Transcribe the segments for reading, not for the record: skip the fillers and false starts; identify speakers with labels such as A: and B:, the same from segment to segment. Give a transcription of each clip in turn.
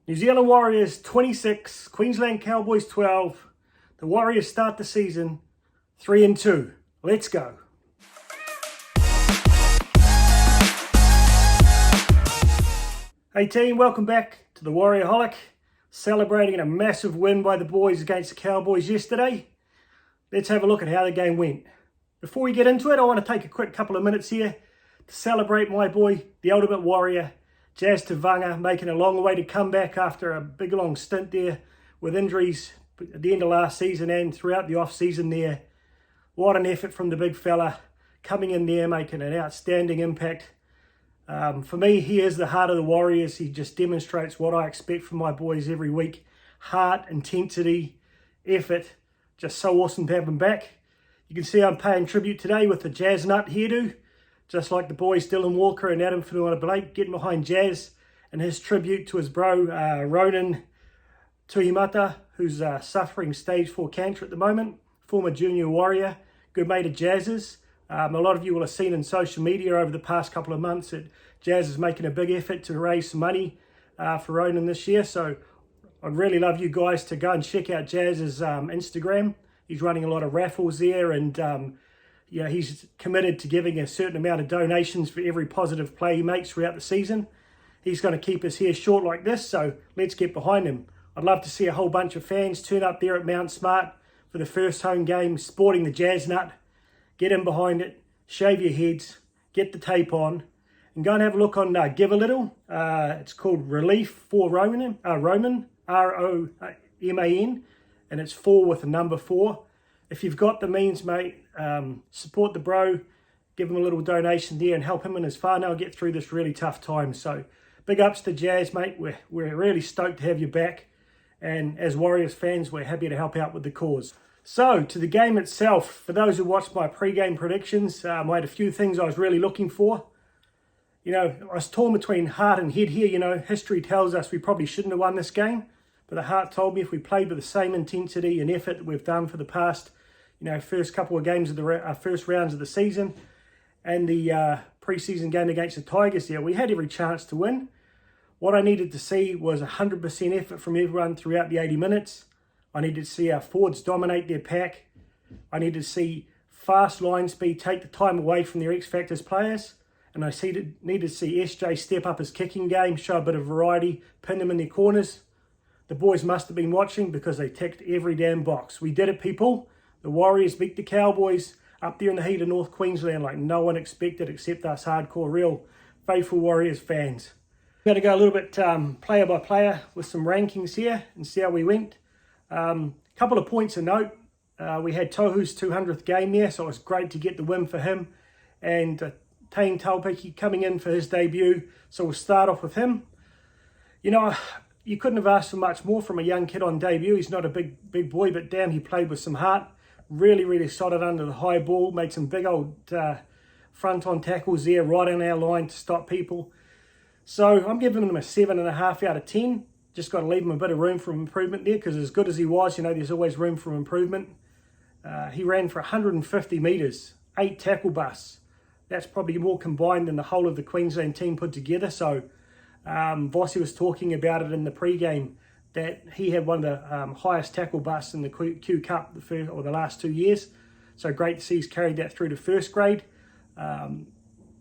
A: New Zealand Warriors 26, Queensland Cowboys 12. The Warriors start the season 3-2. Let's go. Hey team, welcome back to the Warriorholic. Celebrating a massive win by the boys against the Cowboys yesterday. Let's have a look at how the game went. Before we get into it, I want to take a quick couple of minutes here to celebrate my boy, the ultimate warrior, Jazz Tevaga, making a long way to come back after a big long stint there with injuries at the end of last season and throughout the off season there. What an effort from the big fella, coming in there, making an outstanding impact. For me, he is the heart of the Warriors. He just demonstrates what I expect from my boys every week. Heart, intensity, effort. Just so awesome to have him back. You can see I'm paying tribute today with the Jazz Nut hairdo. Just like the boys Dylan Walker and Adam Blake getting behind Jazz. And his tribute to his bro, Ronan Tuhimata, who's suffering stage 4 cancer at the moment. Former junior warrior, good mate of Jazz's. A lot of you will have seen in social media over the past couple of months that Jazz is making a big effort to raise some money for Ronan this year. So I'd really love you guys to go and check out Jazz's Instagram. He's running a lot of raffles there, and he's committed to giving a certain amount of donations for every positive play he makes throughout the season. He's going to keep his hair short like this, so let's get behind him. I'd love to see a whole bunch of fans turn up there at Mount Smart for the first home game, sporting the Jazz Nut. Get in behind it, shave your heads, get the tape on, and go and have a look on Give a Little. It's called Relief for Roman, R-O-M-A-N, and it's 4 with the number 4. If you've got the means, mate, support the bro, give him a little donation there and help him and his whānau get through this really tough time. So big ups to Jazz, mate. We're really stoked to have you back. And as Warriors fans, we're happy to help out with the cause. So to the game itself, for those who watched my pre-game predictions, I had a few things I was really looking for. I was torn between heart and head here. History tells us we probably shouldn't have won this game. But the heart told me if we played with the same intensity and effort that we've done for the past, first couple of games of the first rounds of the season and the pre-season game against the Tigers we had every chance to win. What I needed to see was 100% effort from everyone throughout the 80 minutes. I needed to see our forwards dominate their pack. I needed to see fast line speed take the time away from their X-Factors players. And I needed to see SJ step up his kicking game, show a bit of variety, pin them in their corners. The boys must have been watching because they ticked every damn box. We did it, people. The Warriors beat the Cowboys up there in the heat of North Queensland like no one expected except us hardcore, real faithful Warriors fans. We're going to go a little bit player by player with some rankings here and see how we went. Couple of points of note. We had Tohu's 200th game there, so it was great to get the win for him. And Tane Taupiki coming in for his debut, so we'll start off with him. You couldn't have asked for much more from a young kid on debut. He's not a big boy, but damn, he played with some heart. Really, really solid under the high ball. Made some big old front-on tackles there, right on our line to stop people. So I'm giving him a 7.5 out of 10. Just got to leave him a bit of room for improvement there, because as good as he was, there's always room for improvement. He ran for 150 metres, 8 tackle busts. That's probably more combined than the whole of the Queensland team put together. So Vossi was talking about it in the pre-game that he had one of the highest tackle busts in the Q Cup the last 2 years. So great to see he's carried that through to first grade.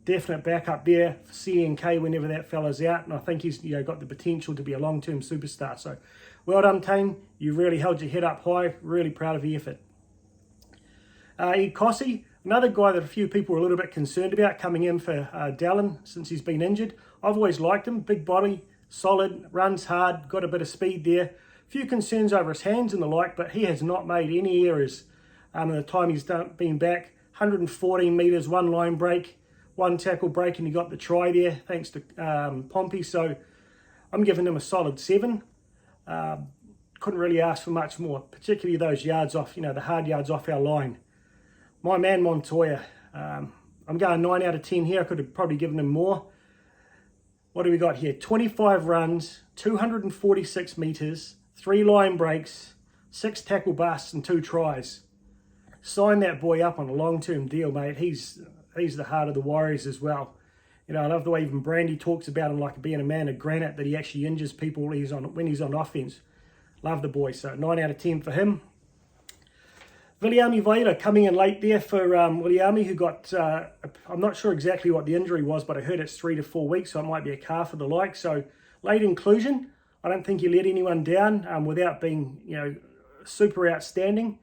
A: Definite backup there for CNK whenever that fella's out, and I think he's got the potential to be a long-term superstar. So well done, Tane. You really held your head up high. Really proud of your effort. Ed Kossi, another guy that a few people were a little bit concerned about coming in for Dallin since he's been injured. I've always liked him. Big body, solid, runs hard, got a bit of speed there. A few concerns over his hands and the like, but he has not made any errors in the time he's been back. 114 metres, 1 line break, 1 tackle break, and he got the try there thanks to Pompey. So I'm giving him a solid 7. Couldn't really ask for much more, particularly those yards off, the hard yards off our line. My man Montoya, I'm going 9 out of 10 here. I could have probably given him more. What do we got here? 25 runs, 246 metres, 3 line breaks, 6 tackle busts and 2 tries. Sign that boy up on a long-term deal, mate. He's the heart of the Warriors as well. You know, I love the way even Brandy talks about him like being a man of granite, that he actually injures people when he's on offense. Love the boy. So 9 out of 10 for him. Viliami Vaira coming in late there for Viliami, who got, I'm not sure exactly what the injury was, but I heard it's 3 to 4 weeks, so it might be a calf or the like. So late inclusion. I don't think he let anyone down without being, you know, super outstanding.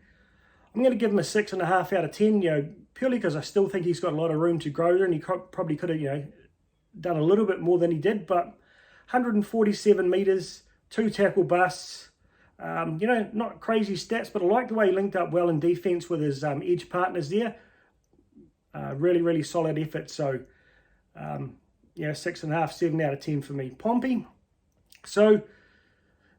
A: I'm going to give him a 6.5 out of 10, you know, purely because I still think he's got a lot of room to grow there, and he probably could have, you know, done a little bit more than he did. But 147 metres, 2 tackle busts. You know, not crazy stats, but I like the way he linked up well in defence with his edge partners there. Really, really solid effort. So, yeah, 6.5, 7 out of 10 for me. Pompey. So,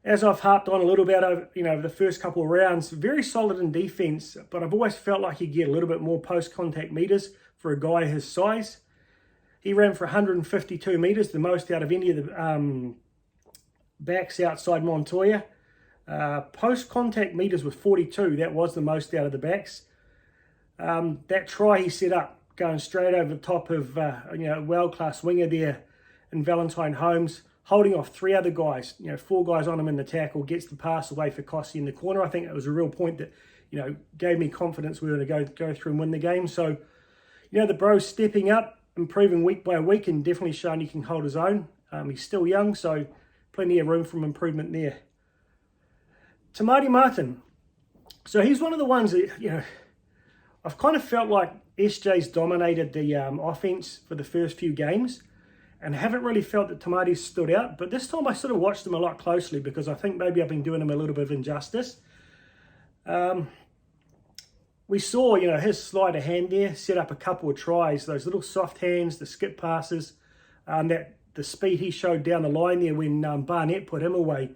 A: as I've harped on a little bit over, you know, the first couple of rounds, very solid in defence, but I've always felt like he'd get a little bit more post-contact metres for a guy his size. He ran for 152 metres, the most out of any of the backs outside Montoya. Post-contact metres was 42. That was the most out of the backs. That try he set up, going straight over the top of you know, world-class winger there in Valentine Holmes, holding off 3 other guys, you know, 4 guys on him in the tackle, gets the pass away for Kossi in the corner. I think it was a real point that, you know, gave me confidence we were going to go through and win the game. So, you know, the bro's stepping up, improving week by week, and definitely showing he can hold his own. He's still young, so plenty of room for improvement there. Tamati Martin. So he's one of the ones that, you know, I've kind of felt like SJ's dominated the offense for the first few games, and haven't really felt that Tamati stood out. But this time I sort of watched him a lot closely, because I think maybe I've been doing him a little bit of injustice. We saw, you know, his sleight of hand there set up a couple of tries, those little soft hands, the skip passes, that the speed he showed down the line there when Barnett put him away.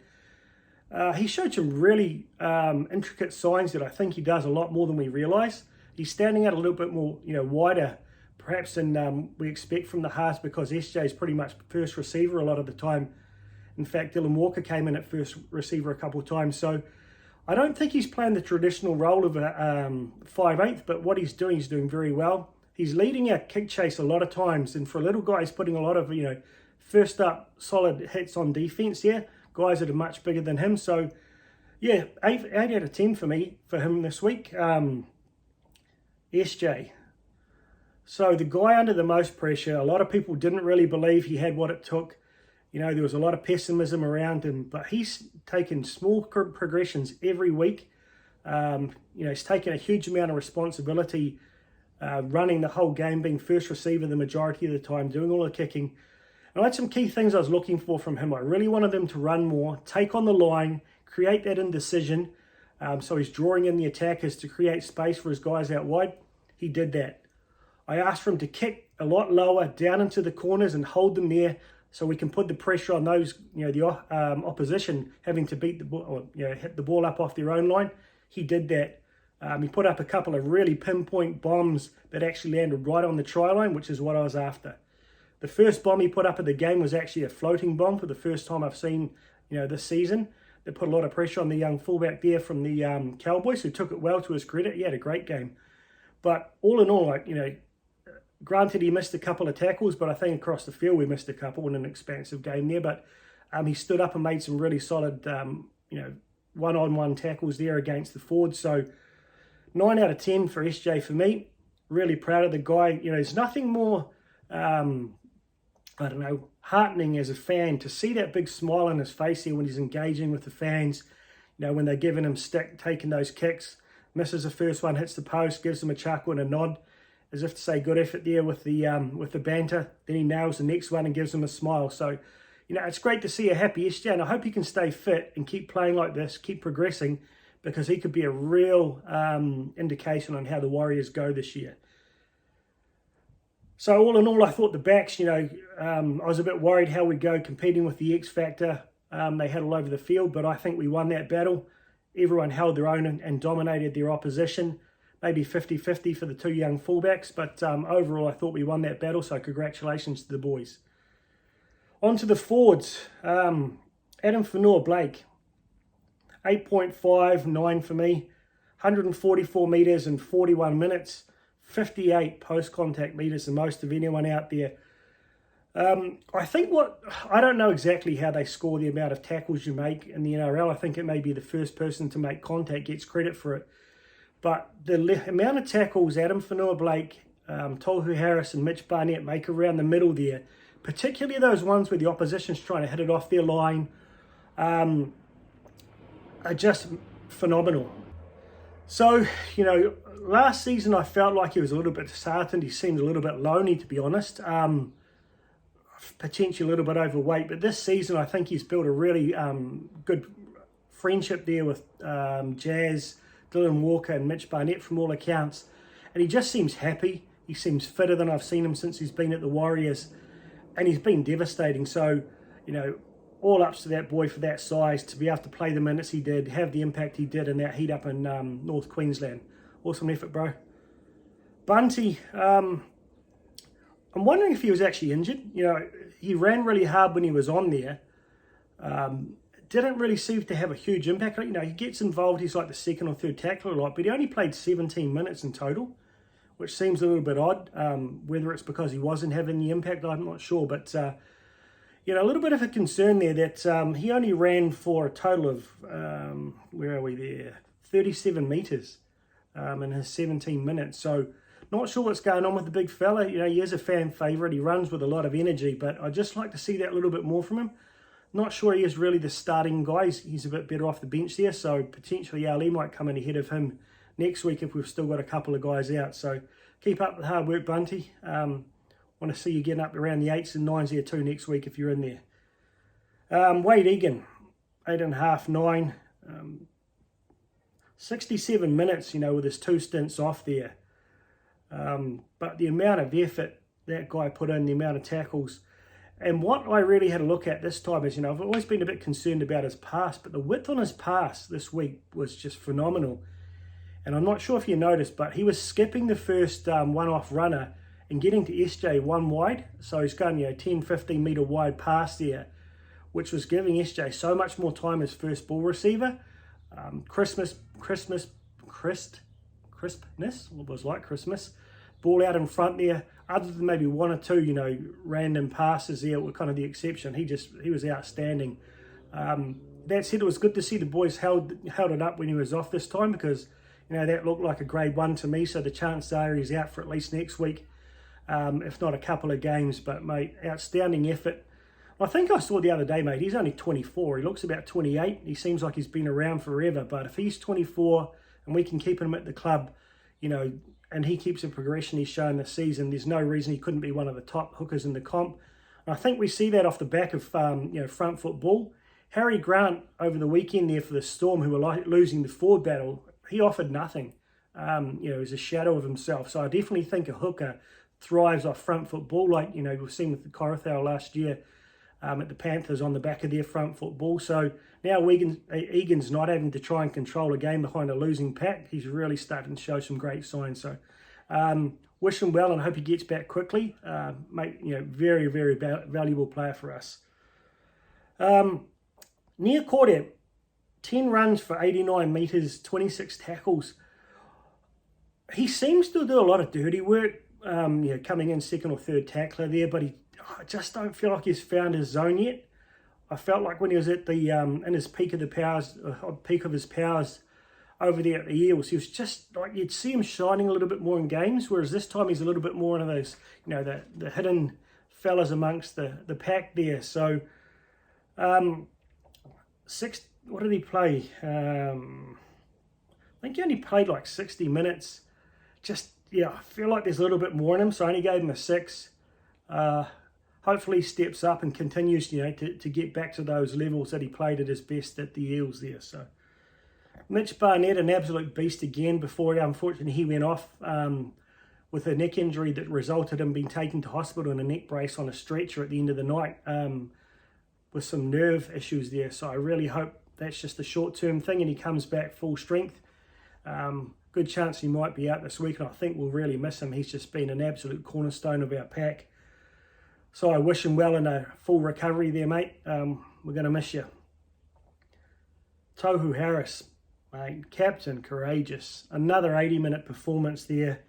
A: He showed some really intricate signs that I think he does a lot more than we realise. He's standing out a little bit more, you know, wider, perhaps than we expect from the halves, because SJ is pretty much first receiver a lot of the time. In fact, Dylan Walker came in at first receiver a couple of times. So I don't think he's playing the traditional role of a 5/8, but what he's doing very well. He's leading our kick chase a lot of times, and for a little guy, he's putting a lot of, you know, first up solid hits on defense here. Guys that are much bigger than him. So, yeah, 8 out of 10 for me, for him this week. SJ. So the guy under the most pressure, a lot of people didn't really believe he had what it took. You know, there was a lot of pessimism around him, but he's taken small progressions every week. You know, he's taken a huge amount of responsibility, running the whole game, being first receiver the majority of the time, doing all the kicking. And I had some key things I was looking for from him. I really wanted him to run more, take on the line, create that indecision. So he's drawing in the attackers to create space for his guys out wide. He did that. I asked for him to kick a lot lower down into the corners and hold them there, so we can put the pressure on those, you know, the opposition having to beat the ball, or, you know, hit the ball up off their own line. He did that. He put up a couple of really pinpoint bombs that actually landed right on the try line, which is what I was after. The first bomb he put up at the game was actually a floating bomb for the first time I've seen, you know, this season. That put a lot of pressure on the young fullback there from the Cowboys, who took it well to his credit. He had a great game. But all in all, like, you know, granted he missed a couple of tackles, but I think across the field we missed a couple in an expansive game there. But he stood up and made some really solid, you know, one-on-one tackles there against the Fords. So 9 out of 10 for SJ for me. Really proud of the guy. You know, there's nothing more, I don't know, heartening as a fan to see that big smile on his face here when he's engaging with the fans. You know, when they're giving him stick, taking those kicks, misses the first one, hits the post, gives him a chuckle and a nod, as if to say good effort there with the banter. Then he nails the next one and gives him a smile. So, you know, it's great to see a happy SJ, and I hope he can stay fit and keep playing like this, keep progressing, because he could be a real indication on how the Warriors go this year. So all in all, I thought the backs, you know, I was a bit worried how we'd go competing with the X Factor. They had all over the field, but I think we won that battle. Everyone held their own and dominated their opposition. Maybe 50-50 for the 2 young fullbacks, but overall I thought we won that battle, so congratulations to the boys. On to the Fords. Adam Fanua-Blake, 8.59 for me, 144 metres in 41 minutes. 58 post-contact metres, the most of anyone out there. I think I don't know exactly how they score the amount of tackles you make in the NRL. I think it may be the first person to make contact gets credit for it. But the amount of tackles Adam Fanua-Blake, Tohu Harris and Mitch Barnett make around the middle there, particularly those ones where the opposition's trying to hit it off their line, are just phenomenal. So, last season I felt like he was a little bit disheartened. He seemed a little bit lonely, to be honest. Potentially a little bit overweight, but this season I think he's built a really good friendship there with Jazz, Dylan Walker and Mitch Barnett from all accounts, and he just seems happy. He seems fitter than I've seen him since he's been at the Warriors, and he's been devastating. So, all ups to that boy for that size, to be able to play the minutes he did, have the impact he did in that heat up in North Queensland. Awesome effort, bro. Bunty, I'm wondering if he was actually injured. He ran really hard when he was on there. Didn't really seem to have a huge impact. He gets involved. He's like the second or third tackler a lot, but he only played 17 minutes in total, which seems a little bit odd. Whether it's because he wasn't having the impact, I'm not sure. But, a little bit of a concern there that he only ran for a total of, 37 metres in his 17 minutes. So, not sure what's going on with the big fella. He is a fan favourite. He runs with a lot of energy, but I'd just like to see that a little bit more from him. Not sure he is really the starting guy. He's a bit better off the bench there, so potentially Ali might come in ahead of him next week if we've still got a couple of guys out. So keep up the hard work, Bunty. Want to see you getting up around the 8s and 9s there too next week if you're in there. Wade Egan, 8.5, 9. 67 minutes, with his 2 stints off there. But the amount of effort that guy put in, the amount of tackles, and what I really had a look at this time is, I've always been a bit concerned about his pass, but the width on his pass this week was just phenomenal. And I'm not sure if you noticed, but he was skipping the first one-off runner and getting to SJ one wide. So he's going, 10, 15 metre wide pass there, which was giving SJ so much more time as first ball receiver. Crispness, it was like Christmas. Ball out in front there, other than maybe one or two, random passes there were kind of the exception. He was outstanding. That said, it was good to see the boys held it up when he was off this time, because, that looked like a grade 1 to me, so the chances are he's out for at least next week, if not a couple of games. But, mate, outstanding effort. I think I saw the other day, mate, he's only 24. He looks about 28. He seems like he's been around forever, but if he's 24 and we can keep him at the club, and he keeps the progression he's shown this season, there's no reason he couldn't be one of the top hookers in the comp. And I think we see that off the back of front foot ball. Harry Grant over the weekend there for the Storm, who were losing the forward battle, he offered nothing. He's a shadow of himself. So I definitely think a hooker thrives off front foot ball, like we've seen with the Corothel last year at the Panthers on the back of their front foot ball. So now Egan's not having to try and control a game behind a losing pack. He's really starting to show some great signs. So wish him well and hope he gets back quickly. Very, very valuable player for us. Nth Qld, 10 runs for 89 metres, 26 tackles. He seems to do a lot of dirty work, coming in second or third tackler there, but I just don't feel like he's found his zone yet. I felt like when he was at the in his peak of his powers over there at the Eels, he was just like, you'd see him shining a little bit more in games, whereas this time he's a little bit more one of those, the hidden fellas amongst the pack there. So, what did he play? I think he only played like 60 minutes. I feel like there's a little bit more in him, so I only gave him a 6. Hopefully he steps up and continues, to get back to those levels that he played at his best at the Eels there. So, Mitch Barnett, an absolute beast again, before unfortunately he went off with a neck injury that resulted in being taken to hospital in a neck brace on a stretcher at the end of the night with some nerve issues there. So I really hope that's just a short-term thing and he comes back full strength. Good chance he might be out this week, and I think we'll really miss him. He's just been an absolute cornerstone of our pack. So I wish him well in a full recovery there, mate. We're going to miss you. Tohu Harris, mate, captain, courageous. Another 80-minute performance there.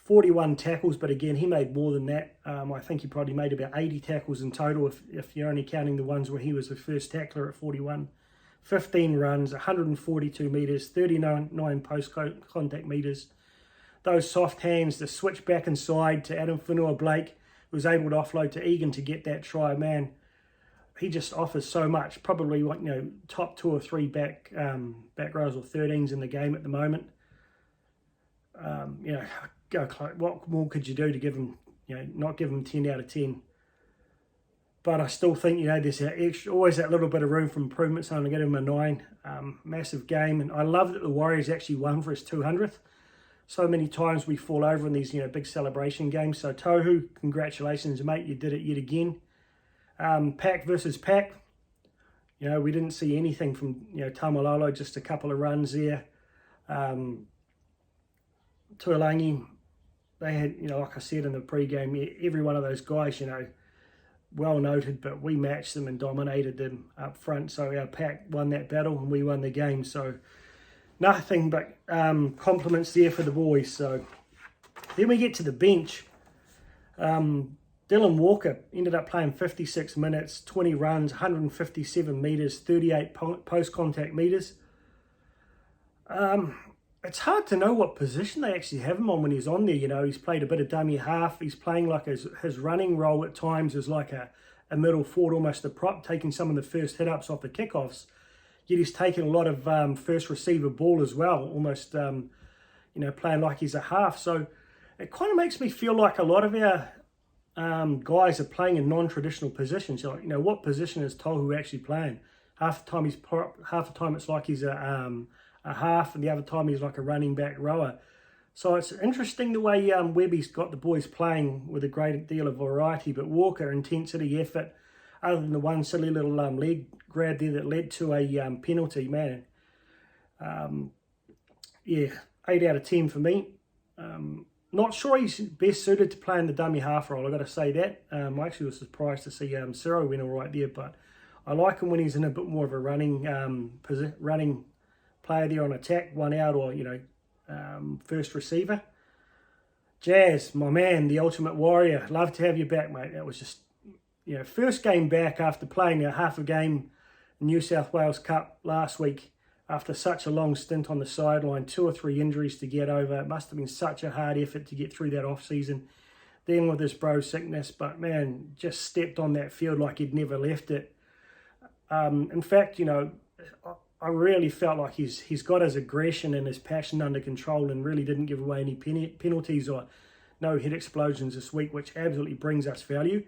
A: 41 tackles, but again, he made more than that. I think he probably made about 80 tackles in total if you're only counting the ones where he was the first tackler at 41. 15 runs, 142 metres, 39 post-contact metres. Those soft hands, the switch back inside to Adam Whenua-Blake, was able to offload to Egan to get that try. Man, he just offers so much. Probably, top 2 or 3 back rows or 13s in the game at the moment. What more could you do to give him, not give him 10 out of 10? But I still think, there's always that little bit of room for improvement, so I'm going to give him a 9. Massive game, and I love that the Warriors actually won for his 200th. So many times we fall over in these, big celebration games. So Tohu, congratulations, mate, you did it yet again. Pack versus Pack, we didn't see anything from, Tamalolo, just a couple of runs there. Tuolangi, they had, like I said in the pre-game, every one of those guys, well noted, but we matched them and dominated them up front. So our pack won that battle and we won the game. So nothing but compliments there for the boys. So then we get to the bench. Dylan Walker ended up playing 56 minutes, 20 runs, 157 metres, 38 post-contact metres. It's hard to know what position they actually have him on when he's on there. He's played a bit of dummy half. He's playing like his running role at times is like a middle forward, almost a prop, taking some of the first hit-ups off the kickoffs. Yet he's taken a lot of first receiver ball as well, almost, playing like he's a half. So it kind of makes me feel like a lot of our guys are playing in non-traditional positions. What position is Tohu actually playing? Half the time he's prop, half the time it's like he's a half, and the other time he's like a running back rower. So it's interesting the way Webby's got the boys playing with a great deal of variety, but Walker, intensity, effort, other than the one silly little leg grab there that led to a penalty, man. 8 out of 10 for me. Not sure he's best suited to play in the dummy half role, I've got to say that. I actually was surprised to see Ciro went all right there, but I like him when he's in a bit more of a running player there on attack, one out or, first receiver. Jazz, my man, the Ultimate Warrior. Love to have you back, mate. That was just, first game back after playing half a game in New South Wales Cup last week after such a long stint on the sideline, 2 or 3 injuries to get over. It must have been such a hard effort to get through that off-season. Then with his bro sickness, but man, just stepped on that field like he'd never left it. In fact, I really felt like he's got his aggression and his passion under control and really didn't give away any penalties or no head explosions this week, which absolutely brings us value.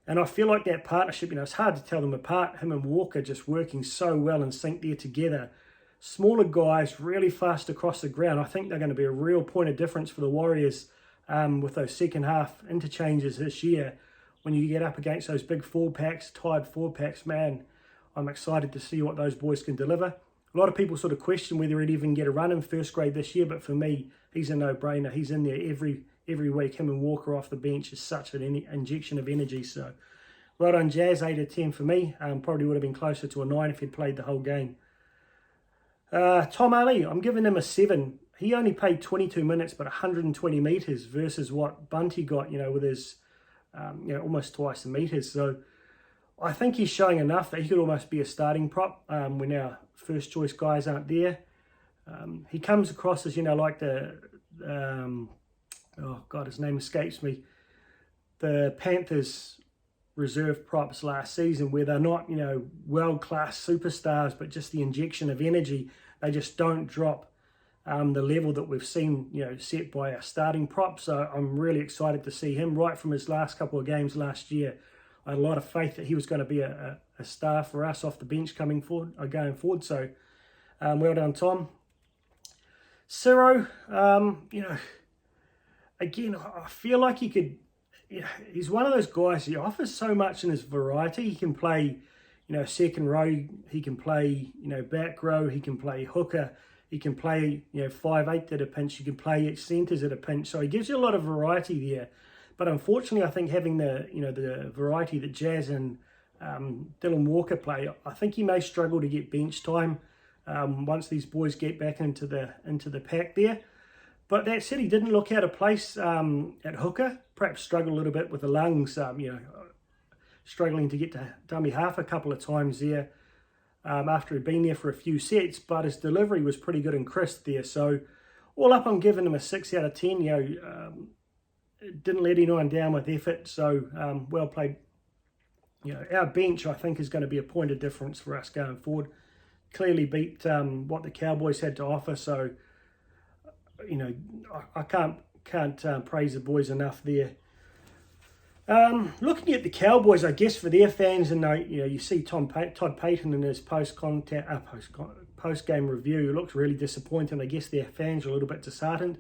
A: And I feel like that partnership, it's hard to tell them apart. Him and Walker just working so well in sync there together. Smaller guys, really fast across the ground. I think they're going to be a real point of difference for the Warriors with those second half interchanges this year. When you get up against those big 4-packs, tied 4-packs, man, I'm excited to see what those boys can deliver. A lot of people sort of question whether he'd even get a run in first grade this year, but for me, he's a no-brainer. He's in there every week. Him and Walker off the bench is such an injection of energy. So, well done, Jazz. 8 out of 10 for me. Probably would have been closer to a 9 if he'd played the whole game. Tom Ali, I'm giving him a 7. He only played 22 minutes, but 120 metres versus what Bunty got, with his, almost twice the metres. So, I think he's showing enough that he could almost be a starting prop when our first choice guys aren't there. He comes across as, like the, his name escapes me, the Panthers reserve props last season where they're not, world-class superstars, but just the injection of energy. They just don't drop the level that we've seen, set by our starting prop. So I'm really excited to see him right from his last couple of games last year. I had a lot of faith that he was going to be a star for us off the bench going forward. So, well done, Tom. Ciro, again, I feel like he could, he's one of those guys, he offers so much in his variety. He can play, second row, he can play, back row, he can play hooker, he can play, 5'8" at a pinch, he can play centres at a pinch. So he gives you a lot of variety there. But unfortunately, I think having the variety that Jazz and Dylan Walker play, I think he may struggle to get bench time once these boys get back into the pack there. But that said, he didn't look out of place at hooker. Perhaps struggled a little bit with the lungs, struggling to get to dummy half a couple of times there after he'd been there for a few sets. But his delivery was pretty good and crisp there. So all up, I'm giving him a 6 out of 10. Didn't let anyone down with effort. So well played. Our bench, I think, is going to be a point of difference for us going forward. Clearly beat what the Cowboys had to offer. So I can't praise the boys enough there. Looking at the Cowboys, I guess for their fans, and you see Todd Payton in his post-game review, looks really disappointing. I guess their fans are a little bit disheartened.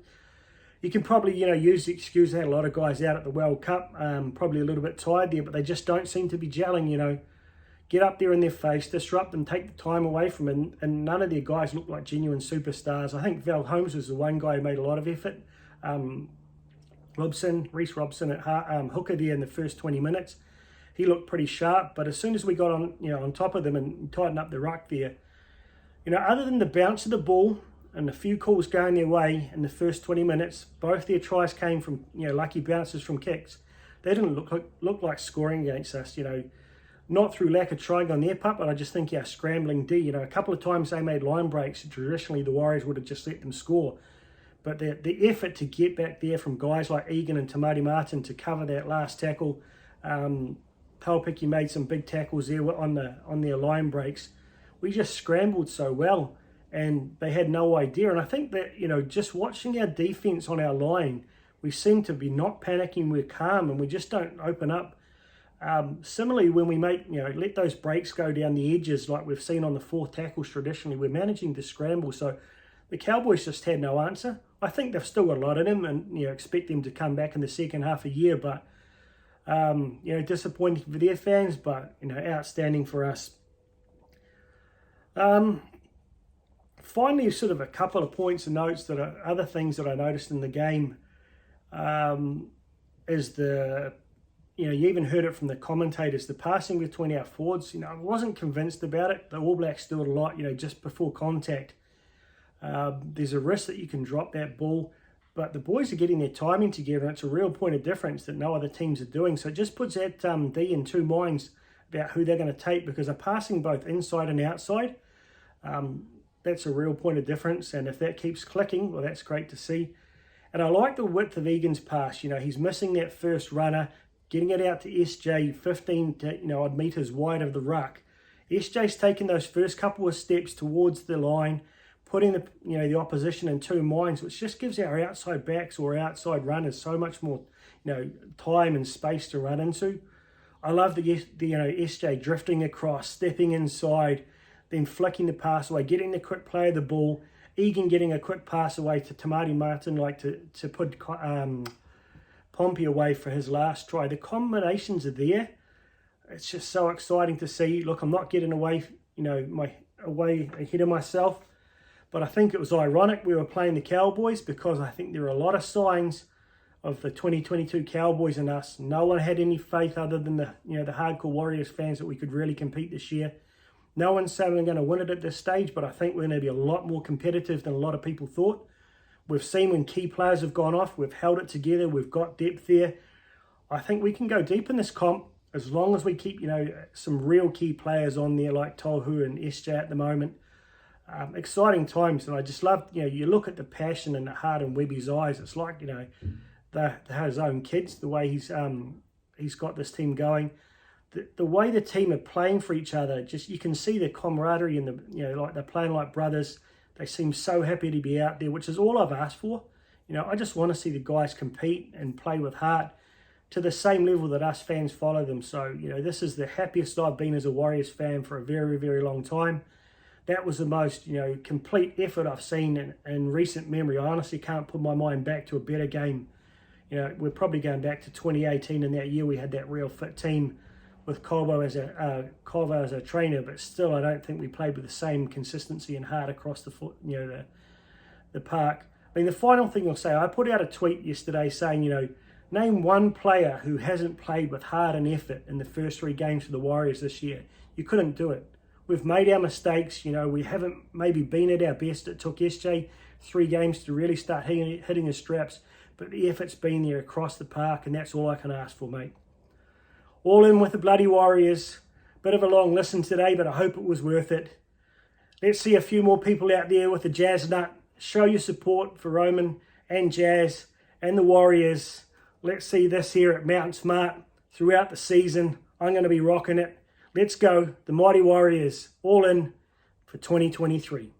A: You can probably use the excuse they had a lot of guys out at the World Cup, probably a little bit tired there, but they just don't seem to be gelling. Get up there in their face, disrupt them, take the time away from them, and none of their guys look like genuine superstars. I think Val Holmes was the one guy who made a lot of effort. Reece Robson at hooker there in the first 20 minutes. He looked pretty sharp, but as soon as we got on top of them and tightened up the ruck there, other than the bounce of the ball and a few calls going their way in the first 20 minutes, both their tries came from lucky bounces from kicks. They didn't look like scoring against us, not through lack of trying on their part, but I just think our scrambling D, a couple of times they made line breaks. Traditionally, the Warriors would have just let them score. But the effort to get back there from guys like Egan and Tamati Martin to cover that last tackle, Pelpicky made some big tackles there on their line breaks. We just scrambled so well, and they had no idea. And I think that, just watching our defense on our line, we seem to be not panicking, we're calm, and we just don't open up. Similarly, when we let those breaks go down the edges like we've seen on the fourth tackles traditionally, we're managing to scramble. So the Cowboys just had no answer. I think they've still got a lot in them, and expect them to come back in the second half of the year. But disappointing for their fans, but outstanding for us. Finally, sort of a couple of points and notes that are other things that I noticed in the game is the. You even heard it from the commentators, the passing between our forwards. I wasn't convinced about it. The All Blacks do it a lot, just before contact. There's a risk that you can drop that ball, but the boys are getting their timing together, and it's a real point of difference that no other teams are doing. So it just puts that D in two minds about who they're going to take, because they're passing both inside and outside. That's a real point of difference, and if that keeps clicking, well, that's great to see. And I like the width of Egan's pass. He's missing that first runner, getting it out to SJ 15 odd meters wide of the ruck. SJ's taking those first couple of steps towards the line, putting the opposition in two minds, which just gives our outside backs or outside runners so much more time and space to run into. I love the SJ drifting across, stepping inside, then flicking the pass away, getting the quick play of the ball, Egan getting a quick pass away to Tamati Martin, to put Pompey away for his last try. The combinations are there. It's just so exciting to see. Look, I'm not getting away ahead of myself, but I think it was ironic we were playing the Cowboys, because I think there are a lot of signs of the 2022 Cowboys in us. No one had any faith other than the hardcore Warriors fans that we could really compete this year. No one's saying we're going to win it at this stage, but I think we're going to be a lot more competitive than a lot of people thought. We've seen when key players have gone off, we've held it together, we've got depth there. I think we can go deep in this comp as long as we keep, some real key players on there like Tohu and SJ at the moment. Exciting times, and I just love, you look at the passion and the heart in Webby's eyes. It's like, they're his own kids, the way he's got this team going. The way the team are playing for each other, just you can see the camaraderie and like they're playing like brothers. They seem so happy to be out there, which is all I've asked for. I just want to see the guys compete and play with heart to the same level that us fans follow them. So, this is the happiest I've been as a Warriors fan for a very, very long time. That was the most, complete effort I've seen in recent memory. I honestly can't put my mind back to a better game. We're probably going back to 2018, and that year we had that real fit team with Colvo as a trainer, but still I don't think we played with the same consistency and heart across the park. I mean, the final thing I'll say, I put out a tweet yesterday saying, name one player who hasn't played with heart and effort in the first three games for the Warriors this year. You couldn't do it. We've made our mistakes, we haven't maybe been at our best. It took SJ 3 games to really start hitting his straps. But the effort's been there across the park, and that's all I can ask for, mate. All in with the bloody Warriors. Bit of a long listen today, but I hope it was worth it. Let's see a few more people out there with the Jazz nut. Show your support for Roman and Jazz and the Warriors. Let's see this here at Mount Smart throughout the season. I'm going to be rocking it. Let's go, the Mighty Warriors, all in for 2023.